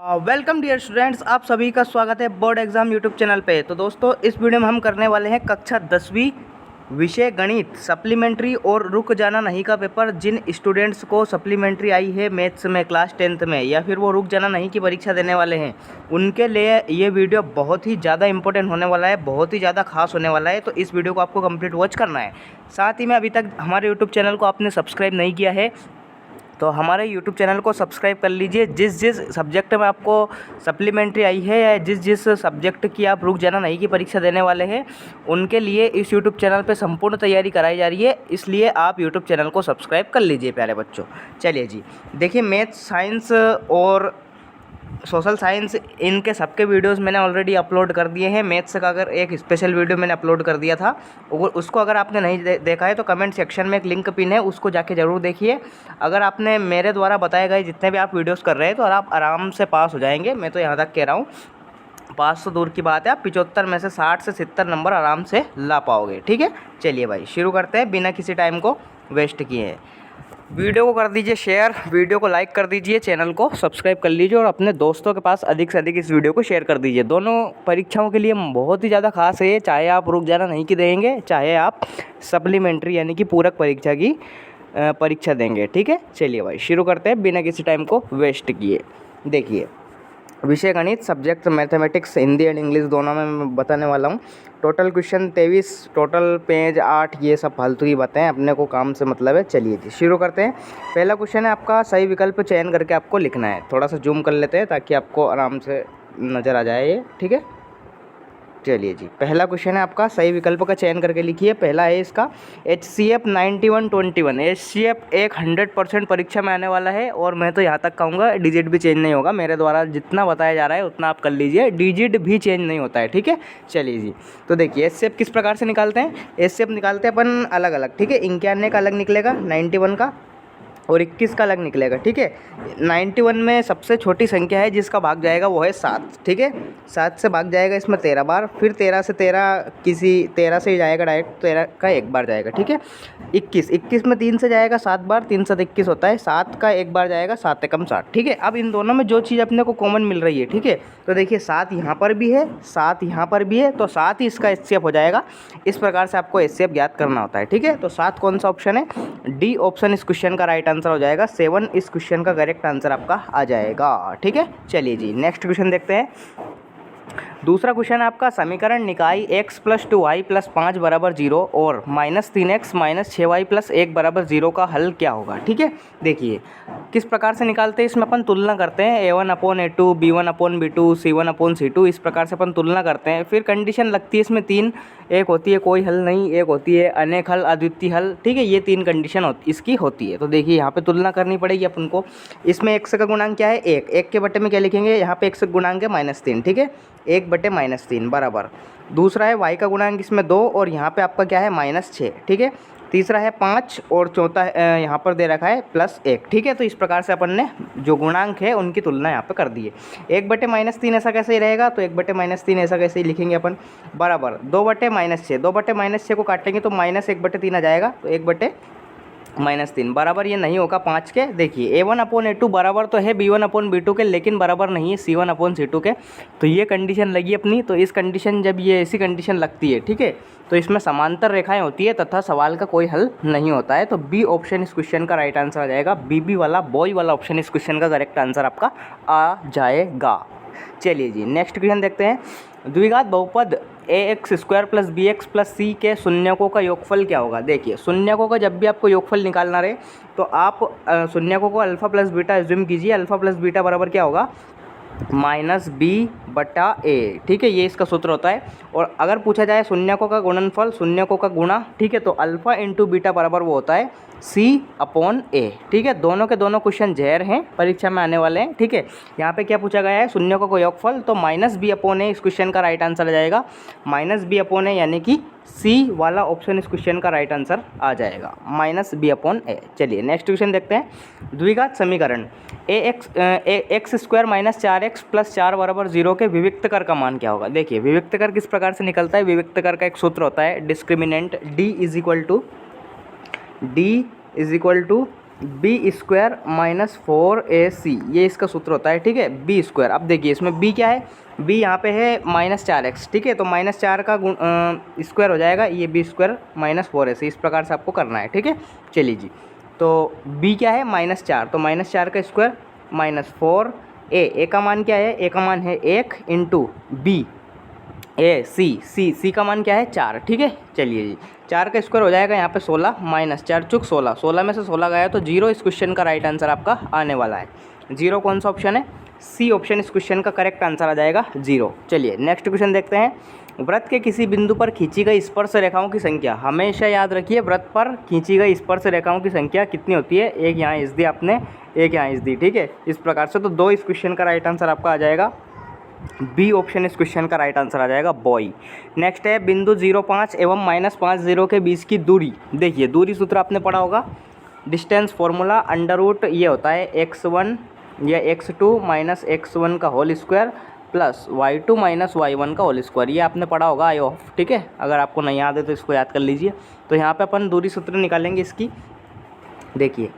Welcome dear students, आप सभी का स्वागत है बोर्ड एग्ज़ाम यूट्यूब चैनल पे। तो दोस्तों, इस वीडियो में हम करने वाले हैं कक्षा 10वीं विषय गणित सप्लीमेंट्री और रुक जाना नहीं का पेपर। जिन स्टूडेंट्स को सप्लीमेंट्री आई है मैथ्स में क्लास 10th में, या फिर वो रुक जाना नहीं की परीक्षा देने वाले हैं, उनके लिए ये वीडियो बहुत ही ज़्यादा इंपॉर्टेंट होने वाला है, बहुत ही ज़्यादा खास होने वाला है। तो इस वीडियो को आपको कंप्लीट वॉच करना है। साथ ही में अभी तक हमारे यूट्यूब चैनल को आपने सब्सक्राइब नहीं किया है तो हमारे YouTube चैनल को सब्सक्राइब कर लीजिए। जिस जिस सब्जेक्ट में आपको सप्लीमेंट्री आई है या जिस जिस सब्जेक्ट की आप रुक जाना नहीं की परीक्षा देने वाले हैं, उनके लिए इस YouTube चैनल पे संपूर्ण तैयारी कराई जा रही है। इसलिए आप YouTube चैनल को सब्सक्राइब कर लीजिए प्यारे बच्चों। चलिए जी, देखिए, मैथ्स, साइंस और सोशल साइंस, इनके सबके वीडियोस मैंने ऑलरेडी अपलोड कर दिए हैं। मैथ्स का अगर एक स्पेशल वीडियो मैंने अपलोड कर दिया था, उसको अगर आपने नहीं देखा है तो कमेंट सेक्शन में एक लिंक पिन है, उसको जाके ज़रूर देखिए। अगर आपने मेरे द्वारा बताए गए जितने भी आप वीडियोस कर रहे हैं तो आप आराम से पास हो जाएंगे। मैं तो यहाँ तक कह रहा हूँ, पास तो दूर की बात है, आप 75 में से 60 से 70 नंबर आराम से ला पाओगे। ठीक है, चलिए भाई शुरू करते हैं बिना किसी टाइम को वेस्ट किए हैं। वीडियो को कर दीजिए शेयर, वीडियो को लाइक कर दीजिए, चैनल को सब्सक्राइब कर लीजिए और अपने दोस्तों के पास अधिक से अधिक इस वीडियो को शेयर कर दीजिए। दोनों परीक्षाओं के लिए बहुत ही ज़्यादा खास है, चाहे आप रुक जाना नहीं की देंगे, चाहे आप सप्लीमेंट्री यानी कि पूरक परीक्षा की परीक्षा देंगे। ठीक है, चलिए भाई शुरू करते हैं बिना किसी टाइम को वेस्ट किए। देखिए, विषय गणित, subject mathematics, Hindi and English दोनों में मैं बताने वाला हूँ। टोटल क्वेश्चन 23, टोटल पेज 8, ये सब फालतू की बातें हैं, अपने को काम से मतलब है। चलिए जी शुरू करते हैं। पहला क्वेश्चन है आपका, सही विकल्प चयन करके आपको लिखना है। थोड़ा सा जूम कर लेते हैं ताकि आपको आराम से नज़र आ जाए ये। ठीक है, चलिए जी, पहला क्वेश्चन है आपका, सही विकल्प का चयन करके लिखिए। पहला है इसका HCF 9121। HCF एक 100% परीक्षा में आने वाला है और मैं तो यहाँ तक कहूँगा डिजिट भी चेंज नहीं होगा। मेरे द्वारा जितना बताया जा रहा है उतना आप कर लीजिए, डिजिट भी चेंज नहीं होता है। ठीक है, चलिए जी, तो देखिए HCF किस प्रकार से निकालते हैं। HCF निकालते हैं अपन अलग अलग। ठीक है, 91 का अलग निकलेगा, 91 का, और 21 का अलग निकलेगा। ठीक है, 91 में सबसे छोटी संख्या है जिसका भाग जाएगा वो है 7। ठीक है, 7 से भाग जाएगा इसमें 13 बार, फिर 13 से 13 किसी 13 से ही जाएगा डायरेक्ट, 13 का एक बार जाएगा। ठीक है, 21 में 3 से जाएगा 7 बार, 3 7 21 होता है, 7 का एक बार जाएगा, 7 एकम 7। ठीक है, अब इन दोनों में जो चीज़ अपने को कॉमन मिल रही है, ठीक है, तो देखिए 7 यहाँ पर भी है, 7 यहाँ पर भी है, तो 7 ही इसका HCF हो जाएगा। इस प्रकार से आपको HCF ज्ञात करना होता है। ठीक है, तो 7 कौन सा ऑप्शन है, डी ऑप्शन इस क्वेश्चन का राइट आंसर हो जाएगा। 7 इस क्वेश्चन का करेक्ट आंसर आपका आ जाएगा। ठीक है, चलिए जी नेक्स्ट क्वेश्चन देखते हैं। दूसरा क्वेश्चन है आपका, समीकरण निकाय x + 2y + 5 = 0 और -3x - 6y + 1 = 0 का हल क्या होगा। ठीक है, देखिए किस प्रकार से निकालते हैं। इसमें अपन तुलना करते हैं, A1/A2, B1/B2, C1/C2, इस प्रकार से अपन तुलना करते हैं। फिर कंडीशन लगती है इसमें 3, एक होती है कोई हल नहीं, एक होती है अनेक हल, अद्वितीय हल। ठीक है, ये 3 कंडीशन इसकी होती है। तो देखिए यहाँ पे तुलना करनी पड़ेगी अपन को। इसमें x का गुणांक क्या है, 1, 1 के बटे में क्या लिखेंगे, यहाँ पे x का गुणांक है -3। ठीक है, 1/-3 बराबर। दूसरा है y का गुणांक इसमें 2 और यहाँ पे आपका क्या है -6। ठीक है, तीसरा है 5 और चौथा यहाँ पर दे रखा है +1। ठीक है, तो इस प्रकार से अपन ने जो गुणांक है उनकी तुलना यहाँ पे कर दी है। 1/-3 ऐसा कैसे ही रहेगा, तो 1/-3 ऐसा कैसे ही लिखेंगे अपन, बराबर 2/-6। 2/-6 को काटेंगे तो -1/3 आ जाएगा, तो 1/-3 बराबर ये नहीं होगा 5 के। देखिए A1/A2 बराबर तो है B1/B2 के, लेकिन बराबर नहीं है C1/C2 के। तो ये कंडीशन लगी अपनी। तो इस कंडीशन, जब ये ऐसी कंडीशन लगती है, ठीक है, तो इसमें समांतर रेखाएं होती है तथा सवाल का कोई हल नहीं होता है। तो बी ऑप्शन इस क्वेश्चन का राइट आंसर आ जाएगा। बी वाला, बॉय वाला ऑप्शन इस क्वेश्चन का करेक्ट आंसर आपका आ जाएगा। चलिए जी नेक्स्ट क्वेश्चन देखते हैं। द्विघात बहुपद ax² + bx + c के शून्यकों का योगफल क्या होगा। देखिए, शून्यकों का जब भी आपको योगफल निकालना रहे तो आप शून्यकों को अल्फ़ा + बीटा एज्यूम कीजिए। अल्फ़ा + बीटा बराबर क्या होगा, -b/a। ठीक है, ये इसका सूत्र होता है। और अगर पूछा जाए शून्यकों का गुणनफल, शून्यकों का गुणा, ठीक है, तो अल्फ़ा × बीटा बराबर वो होता है C/a। ठीक है, दोनों के दोनों क्वेश्चन जहर हैं, परीक्षा में आने वाले हैं। ठीक है, यहाँ पे क्या पूछा गया है, शून्यकों का योगफल, तो -b/a इस क्वेश्चन का राइट आंसर आ जाएगा। -b/a यानी कि सी वाला ऑप्शन इस क्वेश्चन का राइट आंसर आ जाएगा, -b/a। चलिए नेक्स्ट क्वेश्चन देखते हैं। द्विघात समीकरण x² - 4x + 4 = 0 के विविक्त कर का मान क्या होगा। देखिए, विविक्त कर किस प्रकार से निकलता है, विविक्त कर का एक सूत्र होता है, discriminant D = B square minus 4ac, ये इसका सूत्र होता है, ठीक है। बी स्क्वायर, अब देखिए इसमें बी क्या है, बी यहाँ पे है -4x, ठीक है। तो -4 का स्क्वायर हो जाएगा ये बी स्क्वायर माइनस 4ac, इस प्रकार से आपको करना है, ठीक है। चलिए जी, तो बी क्या है -4, तो -4 का स्क्वायर -4, ए का मान क्या है, ए का मान है 1 इंटू बी ए सी का मान क्या है 4, ठीक है। चलिए जी, 4 का स्क्वायर हो जाएगा यहाँ पे 16, -4 चुक 16, 16 में से 16 गया तो 0 इस क्वेश्चन का राइट आंसर आपका आने वाला है। 0 कौन सा ऑप्शन है, सी ऑप्शन इस क्वेश्चन का करेक्ट आंसर आ जाएगा 0। चलिए नेक्स्ट क्वेश्चन देखते हैं। वृत्त के किसी बिंदु पर खींची गई स्पर्श रेखाओं की संख्या, हमेशा याद रखिए वृत्त पर खींची गई स्पर्श रेखाओं की संख्या कितनी होती है, एक यहाँ इस दी आपने, एक यहाँ इस दी, ठीक है। इस प्रकार से तो 2 इस क्वेश्चन का राइट आंसर आपका आ जाएगा, बी ऑप्शन इस क्वेश्चन का राइट आंसर आ जाएगा बॉय। नेक्स्ट है बिंदु 0,5 एवं -50 के बीच की दूरी, देखिए दूरी सूत्र आपने पढ़ा होगा, डिस्टेंस फॉर्मूला √ ये होता है x1 या x2 माइनस x1 का whole square plus y2 minus y1 का होल स्क्वायर, ये आपने पढ़ा होगा आई ऑफ, ठीक है। अगर आपको नहीं याद है तो इसको याद कर लीजिए। तो यहाँ पे अपन दूरी सूत्र निकालेंगे इसकी, देखिए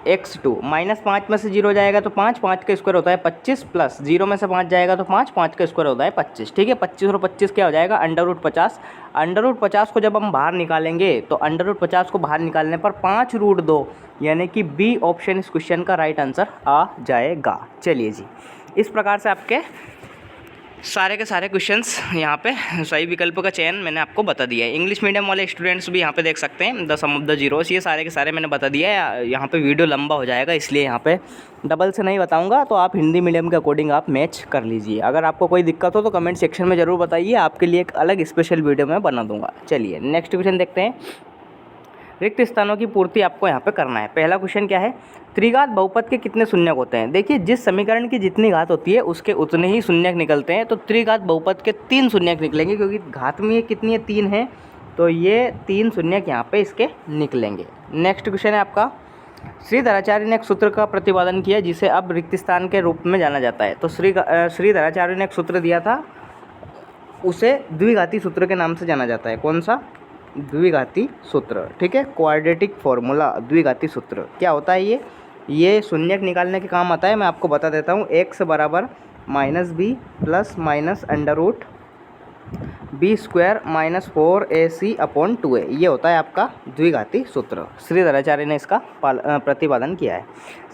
x2 -5 में से 0 जाएगा तो 5, 5 का स्क्वायर होता है 25 प्लस 0 में से 5 जाएगा तो 5, 5 का स्क्वायर होता है 25, ठीक है। 25 और 25 क्या हो जाएगा √50, √50 को जब हम बाहर निकालेंगे तो √50 को बाहर निकालने पर 5√2 यानी कि बी ऑप्शन इस क्वेश्चन का राइट आंसर आ जाएगा। चलिए जी, इस प्रकार से आपके सारे के सारे क्वेश्चंस यहाँ पे सही विकल्प का चयन मैंने आपको बता दिया है। इंग्लिश मीडियम वाले स्टूडेंट्स भी यहाँ पे देख सकते हैं, the sum of the zeros, ये सारे के सारे मैंने बता दिया है। यहाँ पे वीडियो लंबा हो जाएगा इसलिए यहाँ पे डबल से नहीं बताऊँगा, तो आप हिंदी मीडियम के अकॉर्डिंग आप मैच कर लीजिए। अगर आपको कोई दिक्कत हो तो कमेंट सेक्शन में ज़रूर बताइए, आपके लिए एक अलग स्पेशल वीडियो मैं बना दूँगा। चलिए नेक्स्ट क्वेश्चन देखते हैं। रिक्त स्थानों की पूर्ति आपको यहाँ पे करना है। पहला क्वेश्चन क्या है, त्रिघात बहुपद के कितने शून्यक होते हैं। देखिए जिस समीकरण की जितनी घात होती है उसके उतने ही शून्यक निकलते हैं, तो त्रिघात बहुपद के 3 शून्यक निकलेंगे, क्योंकि घात में कितनी है 3 है, तो ये 3 शून्यक यहाँ पे इसके निकलेंगे। नेक्स्ट क्वेश्चन है आपका, श्रीधराचार्य ने एक सूत्र का प्रतिपादन किया जिसे अब रिक्त स्थान के रूप में जाना जाता है। तो श्रीधराचार्य ने एक सूत्र दिया था, उसे द्विघाती सूत्र के नाम से जाना जाता है। कौन सा, द्विघाती सूत्र, ठीक है। क्वाड्रेटिक फॉर्मूला, द्विघाती सूत्र क्या होता है, ये शून्यक निकालने के काम आता है। मैं आपको बता देता हूँ, x बराबर -b plus minus √b square minus 4ac/2a, ये होता है आपका द्विघाती सूत्र। श्रीधराचार्य ने इसका प्रतिपादन किया है।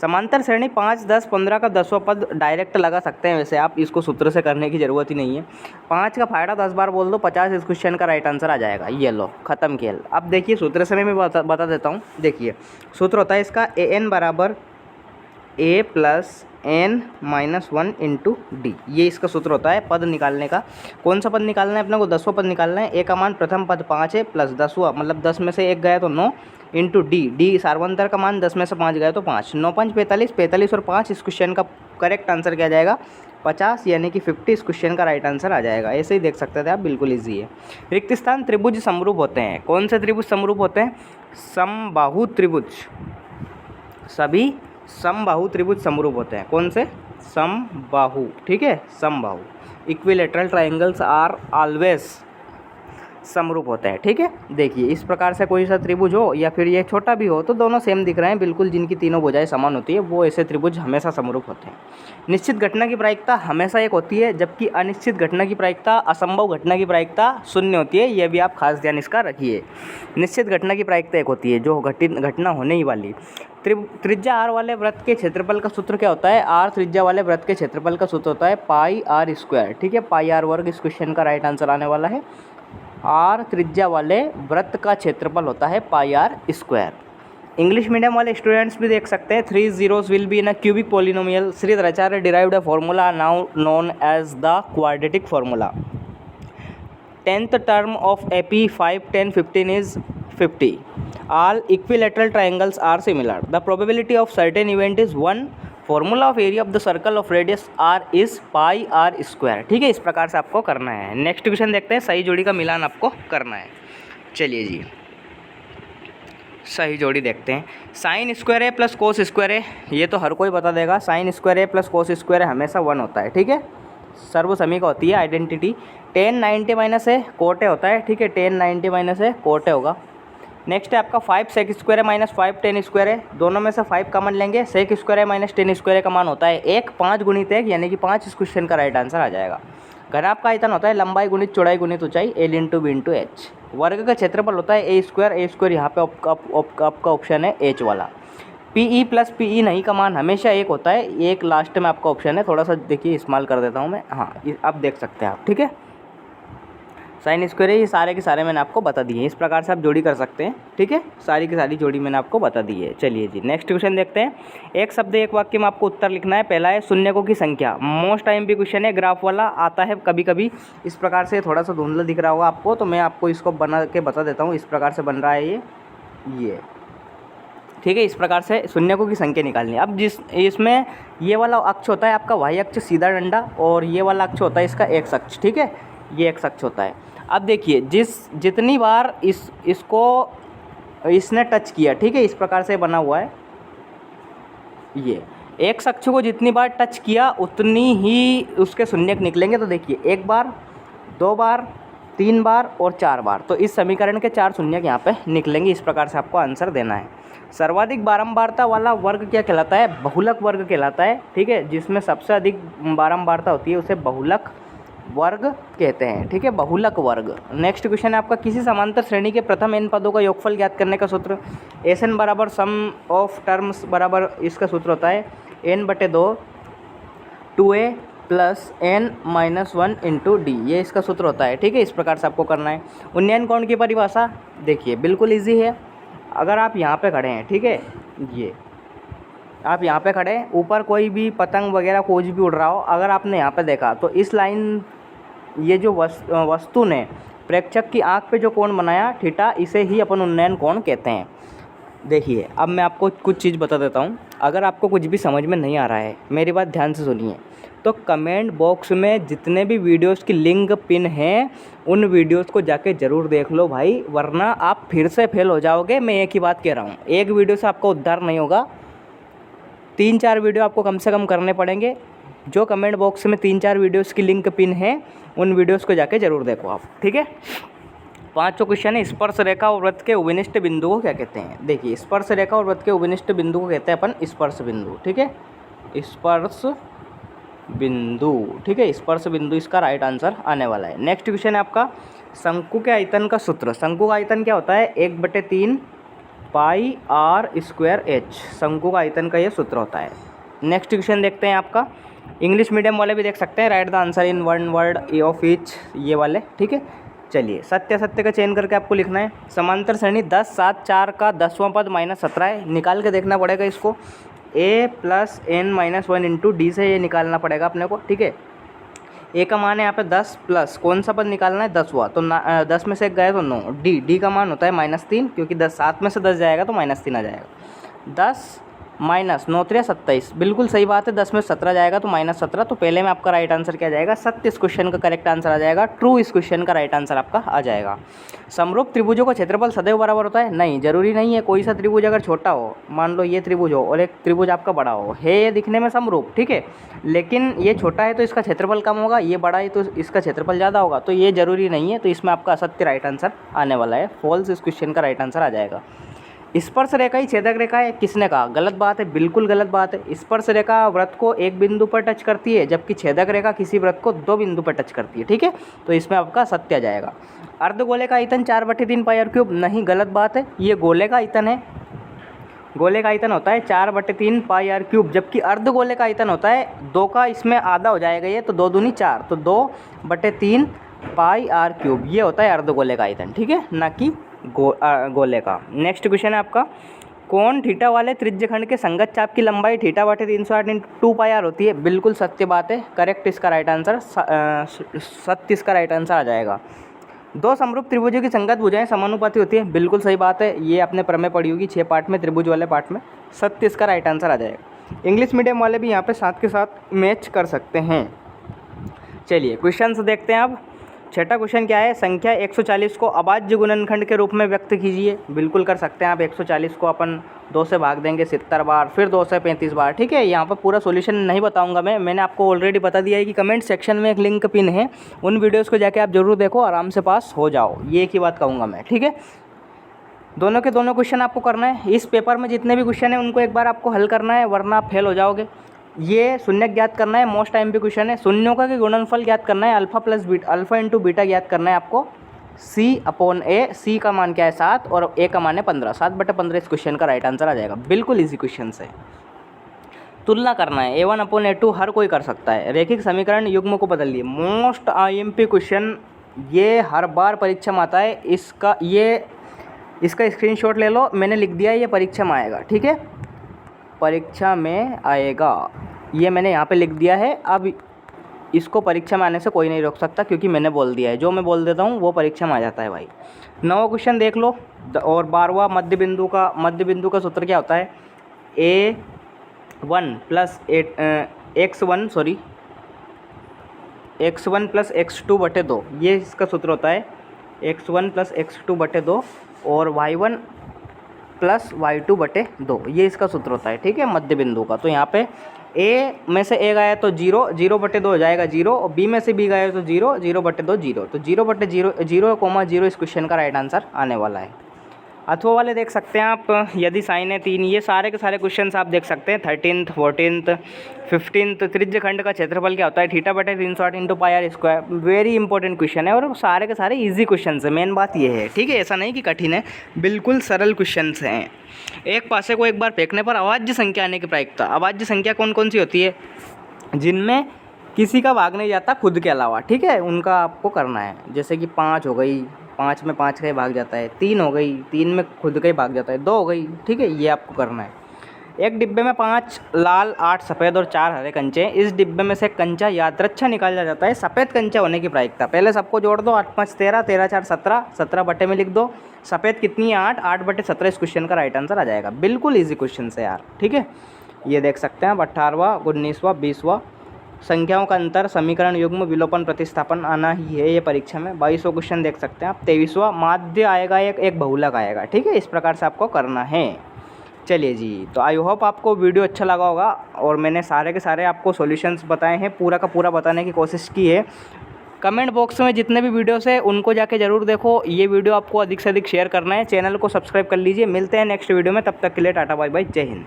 समांतर श्रेणी 5, 10, 15 का 10वां पद डायरेक्ट लगा सकते हैं, वैसे आप इसको सूत्र से करने की ज़रूरत ही नहीं है। 5 का फायदा 10 बार बोल दो, 50 इस क्वेश्चन का राइट आंसर आ जाएगा। ये लो खत्म खेल। अब देखिए सूत्र से मैं बता देता हूँ। देखिए सूत्र होता है इसका an बराबर a plus n-1 into D, ये इसका सूत्र होता है पद निकालने का। कौन सा पद निकालना है अपने को, 10वां पद निकालना है। a का मान प्रथम पद 5 है प्लस 10वां, मतलब 10 में से 1 गया तो 9 इंटू डी सार्वंतर का मान 10 में से 5 गया तो 5, 9 5 45, 45 और 5 इस क्वेश्चन का करेक्ट आंसर क्या जाएगा 50, यानी कि 50 इस क्वेश्चन का राइट आंसर आ जाएगा। ऐसे ही देख सकते थे आप, बिल्कुल ईजी है। रिक्त स्थान त्रिभुज समरूप होते हैं। कौन से त्रिभुज समरूप होते हैं, समबाहु त्रिभुज, सभी समबाहु त्रिभुज समरूप होते हैं। कौन से, समबाहु, ठीक है, समबाहु। इक्विलेटरल ट्राइंगल्स आर ऑलवेज समरूप होते हैं, ठीक है। देखिए इस प्रकार से कोई सा त्रिभुज हो या फिर ये छोटा भी हो तो दोनों सेम दिख रहे हैं बिल्कुल, जिनकी तीनों भुजाएं समान होती है, वो ऐसे त्रिभुज हमेशा समरूप होते हैं। निश्चित घटना की प्रायिकता हमेशा एक होती है, जबकि अनिश्चित घटना की प्रायिकता, असंभव घटना की प्रायिकता 0 होती है। यह भी आप खास ध्यान इसका रखिए। निश्चित घटना की प्रायिकता एक होती है, जो घटना होने ही वाली। त्रिज्या r वाले वृत्त के क्षेत्रफल का सूत्र क्या होता है, r त्रिज्या वाले वृत्त के क्षेत्रफल का सूत्र होता है πr², ठीक है। πr² इस क्वेश्चन का राइट आंसर आने वाला है। r त्रिज्या वाले वृत्त का क्षेत्रफल होता है πr²। इंग्लिश मीडियम वाले स्टूडेंट्स भी देख सकते हैं, 3 zeros will be in a cubic polynomial. Shridharacharya derived a formula now known as the quadratic formula. 10th term of AP 5, 10, 15 is 50. All equilateral triangles are similar. The probability of certain event is 1. Formula of area of the circle of radius r is πr², ठीक है। इस प्रकार से आपको करना है। Next question देखते हैं, सही जोड़ी का मिलान आपको करना है। चलिए जी, सही जोड़ी देखते हैं। साइन स्क्वायर है प्लस कोस स्क्वायर है, ये तो हर कोई बता देगा। साइन स्क्वायर है प्लस कोस स्क्वायर है हमेशा 1 होता है, ठीक है। सर्वसमी का होती है आइडेंटिटी। tan 90 माइनस है कोट ए होता है, ठीक है। tan 90 माइनस है कोट ए होगा। नेक्स्ट है आपका 5 सेक स्क्वायर है माइनस 5 टेन स्क्वायर है, दोनों में से 5 कॉमन लेंगे, सेक स्क्वायर है माइनस टेन स्क्वायर का मान होता है 1, 5 गुणित 1 यानी कि 5 इस क्वेश्चन का राइट आंसर आ जाएगा। घनाभ का आयतन होता है लंबाई गुणित चौड़ाई गुणित ऊंचाई L into B into H. वर्ग का क्षेत्रफल होता है ए स्क्वायर यहाँ पे आपका ऑप्शन है एच वाला। PE प्लस PE नहीं का मान हमेशा 1 होता है, एक लास्ट में आपका ऑप्शन है, थोड़ा सा देखिए इस्तेमाल कर देता हूँ मैं, हाँ आप देख सकते हैं आप, ठीक है। साइन स्क्वायर है, ये सारे के सारे मैंने आपको बता दिए, इस प्रकार से आप जोड़ी कर सकते हैं, ठीक है। सारी की सारी जोड़ी मैंने आपको बता दी है। चलिए जी नेक्स्ट क्वेश्चन देखते हैं। एक शब्द एक वाक्य में आपको उत्तर लिखना है। पहला है शून्यकों की संख्या, मोस्ट टाइम भी क्वेश्चन है, ग्राफ वाला आता है कभी कभी इस प्रकार से, थोड़ा सा धुंधला दिख रहा होगा आपको, तो मैं आपको इसको बना के बता देता हूँ। इस प्रकार से बन रहा है ये ठीक है। इस प्रकार से शून्यकों की संख्या निकालनी है। अब इसमें ये वाला अक्ष होता है आपका y अक्ष सीधा डंडा, और ये वाला अक्ष होता है इसका x अक्ष, ठीक है, ये x अक्ष होता है। अब देखिए जितनी बार इसको इसने टच किया, ठीक है, इस प्रकार से बना हुआ है, ये x अक्ष को जितनी बार टच किया उतनी ही उसके शून्यक निकलेंगे। तो देखिए 1 बार, 2 बार, 3 बार और 4 बार, तो इस समीकरण के 4 शून्यक यहाँ पे निकलेंगे। इस प्रकार से आपको आंसर देना है। सर्वाधिक बारंबारता वाला वर्ग क्या कहलाता है? बहुलक वर्ग कहलाता है, ठीक है। जिसमें सबसे अधिक बारंबारता होती है उसे बहुलक वर्ग कहते हैं, ठीक है, बहुलक वर्ग। नेक्स्ट क्वेश्चन है आपका, किसी समांतर श्रेणी के प्रथम n पदों का योगफल ज्ञात करने का सूत्र। SN बराबर सम ऑफ टर्म्स बराबर, इसका सूत्र होता है n/2 2a plus n-1 into D, ये इसका सूत्र होता है, ठीक है। इस प्रकार से आपको करना है। उन्नयन कोण की परिभाषा देखिए बिल्कुल ईजी है। अगर आप यहाँ पे खड़े हैं, ठीक है, ये आप यहाँ पे खड़े हैं, ऊपर कोई भी पतंग वगैरह कुछ भी उड़ रहा हो, अगर आपने यहाँ पे देखा तो इस लाइन, ये जो वस्तु ने प्रेक्षक की आँख पे जो कोण बनाया थीटा, इसे ही अपन उन्नयन कोण कहते हैं। देखिए अब मैं आपको कुछ चीज़ बता देता हूँ। अगर आपको कुछ भी समझ में नहीं आ रहा है, मेरी बात ध्यान से सुनिए, तो कमेंट बॉक्स में जितने भी वीडियोस की लिंक पिन हैं उन वीडियोस को जाके ज़रूर देख लो भाई, वरना आप फिर से फेल हो जाओगे। मैं एक ही बात कह रहा हूँ, एक वीडियो से आपका उद्धार नहीं होगा, 3-4 वीडियो आपको कम से कम करने पड़ेंगे। जो कमेंट बॉक्स में 3-4 वीडियोस की लिंक पिन है उन वीडियोस को जाके ज़रूर देखो आप, ठीक है। 5वां क्वेश्चन है, स्पर्श रेखा और वृत्त के उभयनिष्ठ बिंदु को क्या कहते हैं? देखिए स्पर्श रेखा और वृत्त के उभयनिष्ठ बिंदु को कहते हैं अपन स्पर्श बिंदु, ठीक है, स्पर्श बिंदु, ठीक है, स्पर्श बिंदु इसका राइट आंसर आने वाला है। नेक्स्ट क्वेश्चन है आपका, शंकु के आयतन का सूत्र। शंकु का आयतन क्या होता है? 1/3 पाई आर स्क्वायर एच, शंकु का आयतन का ये सूत्र होता है। नेक्स्ट क्वेश्चन देखते हैं आपका, इंग्लिश मीडियम वाले भी देख सकते हैं, right the answer in 1 word of each, ये वाले, ठीक है। चलिए सत्य सत्य का चयन करके आपको लिखना है। समांतर श्रेणी 10 7 4 का 10वां पद -17 है, निकाल के देखना पड़ेगा इसको। a plus n-1 into D से ये निकालना पड़ेगा अपने को, ठीक है। a का मान है यहाँ पे 10 प्लस कौन सा पद निकालना है? 10वां, तो 10 में से एक गए तो 9। डी का मान होता है -3, क्योंकि 7 में से 10 जाएगा तो -3 आ जाएगा। 10 माइनस 9 3 27, बिल्कुल सही बात है, 10 में 17 जाएगा तो -17। तो पहले में आपका राइट आंसर क्या जाएगा? सत्य इस क्वेश्चन का करेक्ट आंसर आ जाएगा, ट्रू इस क्वेश्चन का राइट आंसर आपका आ जाएगा। समरूप त्रिभुजों का क्षेत्रफल सदैव बराबर होता है? नहीं, जरूरी नहीं है। कोई सा त्रिभुज अगर छोटा हो, मान लो ये त्रिभुज हो और एक त्रिभुज आपका बड़ा हो, है ये दिखने में समरूप, ठीक है, लेकिन ये छोटा है तो इसका क्षेत्रफल कम होगा, ये बड़ा है तो इसका क्षेत्रफल ज़्यादा होगा, तो ये जरूरी नहीं है। तो इसमें आपका असत्य राइट आंसर आने वाला है, फॉल्स इस क्वेश्चन का राइट आंसर आ जाएगा। स्पर्श रेखा ही छेदक रेखा है, किसने कहा? गलत बात है, बिल्कुल गलत बात है। स्पर्श रेखा वृत्त को एक बिंदु पर टच करती है, जबकि छेदक रेखा किसी वृत्त को 2 बिंदु पर टच करती है, ठीक है। तो इसमें आपका सत्य आ जाएगा। अर्धगोले का आयतन 4/3 पाई आर क्यूब, नहीं गलत बात है, ये गोले का आयतन है। गोले का आयतन होता है 4/3 पाई आर क्यूब, जबकि अर्धगोले का आयतन होता है 2 का, इसमें आधा हो जाएगा ये, तो 2 दूनी 4, तो 2/3 पाई आर क्यूब, ये होता है अर्धगोले का आयतन, ठीक है, ना कि गोले का। नेक्स्ट क्वेश्चन है आपका, कोण थीटा वाले त्रिज्यखंड के संगत चाप की लंबाई थीटा/360 × 2 पाई आर होती है? बिल्कुल सत्य बात है, करेक्ट इसका राइट आंसर, सत्य इसका राइट आंसर आ जाएगा। 2 समरूप त्रिभुजों की संगत भुजाएं समानुपाती होती है? बिल्कुल सही बात है, ये आपने प्रमेय पढ़ी होगी 6 पार्ट में, त्रिभुज वाले पार्ट में, सत्य इसका राइट आंसर आ जाएगा। इंग्लिश मीडियम वाले भी यहाँ पे साथ के साथ मैच कर सकते हैं। चलिए क्वेश्चन देखते हैं अब। छठा क्वेश्चन क्या है? संख्या 140 को अभाज्य गुणनखंड के रूप में व्यक्त कीजिए। बिल्कुल कर सकते हैं आप। 140 को अपन 2 से भाग देंगे 70 बार, फिर 2 से 35 बार, ठीक है। यहाँ पर पूरा सॉल्यूशन नहीं बताऊंगा मैंने आपको ऑलरेडी बता दिया है कि कमेंट सेक्शन में एक लिंक पिन है, उन वीडियोस को जाके आप जरूर देखो, आराम से पास हो जाओ, ये एक ही बात कहूँगा मैं, ठीक है। दोनों के दोनों क्वेश्चन आपको करना है। इस पेपर में जितने भी क्वेश्चन हैं उनको एक बार आपको हल करना है, वरना आप फेल हो जाओगे। ये शून्य ज्ञात करना है, मोस्ट टाइम पे क्वेश्चन है। शून्यों का गुणनफल ज्ञात करना है, अल्फा इंटू बीटा ज्ञात करना है आपको। C/A, C का मान क्या है 7 और A का मान है 15, 7/15 इस क्वेश्चन का राइट आंसर आ जाएगा। बिल्कुल ईजी क्वेश्चन है। तुलना करना है, A1/A2 हर कोई कर सकता है। रेखिक समीकरण युग्म को बदलिए, मोस्ट IMP क्वेश्चन, ये हर बार परीक्षा में आता है। इसका स्क्रीनशॉट ले लो, मैंने लिख दिया है, ये परीक्षा में आएगा, ठीक है, परीक्षा में आएगा, ये मैंने यहाँ पे लिख दिया है। अब इसको परीक्षा में आने से कोई नहीं रोक सकता, क्योंकि मैंने बोल दिया है, जो मैं बोल देता हूँ वो परीक्षा में आ जाता है भाई। 9वां क्वेश्चन देख लो। और 12वां मध्य बिंदु का सूत्र क्या होता है? x1 प्लस x2/2, ये इसका सूत्र होता है। x1 प्लस x2/2 और y1 प्लस y2/2, ये इसका सूत्र होता है, ठीक है, मध्य बिंदु का। तो यहाँ पे A में से A गया तो 0, 0/2 हो जाएगा 0, और B में से B गया तो 0, 0/2 0, तो 0/0 इस क्वेश्चन का राइट आंसर आने वाला है। अथवा वाले देख सकते हैं आप, यदि साइन है 3, ये सारे के सारे क्वेश्चन आप देख सकते हैं। 13th 14th 15th त्रिज्य खंड का क्षेत्रफल क्या होता है? θ/360 into πr²। Very important question है, और सारे के सारे इजी क्वेश्चन है। मेन बात ये है, ठीक है, ऐसा नहीं कि कठिन है, बिल्कुल सरल क्वेश्चन हैं। एक पासे को एक बार फेंकने पर अभाज्य संख्या आने की प्रायिकता। अभाज्य संख्या कौन कौन सी होती है? जिनमें किसी का भाग नहीं जाता खुद के अलावा, ठीक है, उनका आपको करना है। जैसे कि 5 हो गई, 5 में 5 का ही भाग जाता है। 3 हो गई, 3 में खुद का ही भाग जाता है। 2 हो गई, ठीक है, ये आपको करना है। एक डिब्बे में 5 लाल, 8 सफ़ेद और 4 हरे कंचे। इस डिब्बे में से कंचा यादृच्छा निकाला जाता है। सफ़ेद कंचा होने की प्रायिकता, पहले सबको जोड़ दो। 8 5 13, 13 4 17, 17 बटे में लिख दो। सफ़ेद कितनी है? 8, 8/17 इस क्वेश्चन का राइट आंसर आ जाएगा। बिल्कुल ईजी क्वेश्चन है यार, ठीक है। ये देख सकते हैं 18वां, 19वां, 20वां। संख्याओं का अंतर, समीकरण युग्म, विलोपन, प्रतिस्थापन आना ही है ये परीक्षा में। 22वां क्वेश्चन देख सकते हैं आप। 23वां माध्य आएगा, एक बहुलक आएगा, ठीक है, इस प्रकार से आपको करना है। चलिए जी, तो आई होप आपको वीडियो अच्छा लगा होगा, और मैंने सारे के सारे आपको सॉल्यूशंस बताए हैं, पूरा का पूरा बताने की कोशिश की है। कमेंट बॉक्स में जितने भी वीडियोस है उनको जाके ज़रूर देखो। ये वीडियो आपको अधिक से अधिक शेयर करना है। चैनल को सब्सक्राइब कर लीजिए। मिलते हैं नेक्स्ट वीडियो में, तब तक के लिए टाटा बाय बाय, जय हिंद।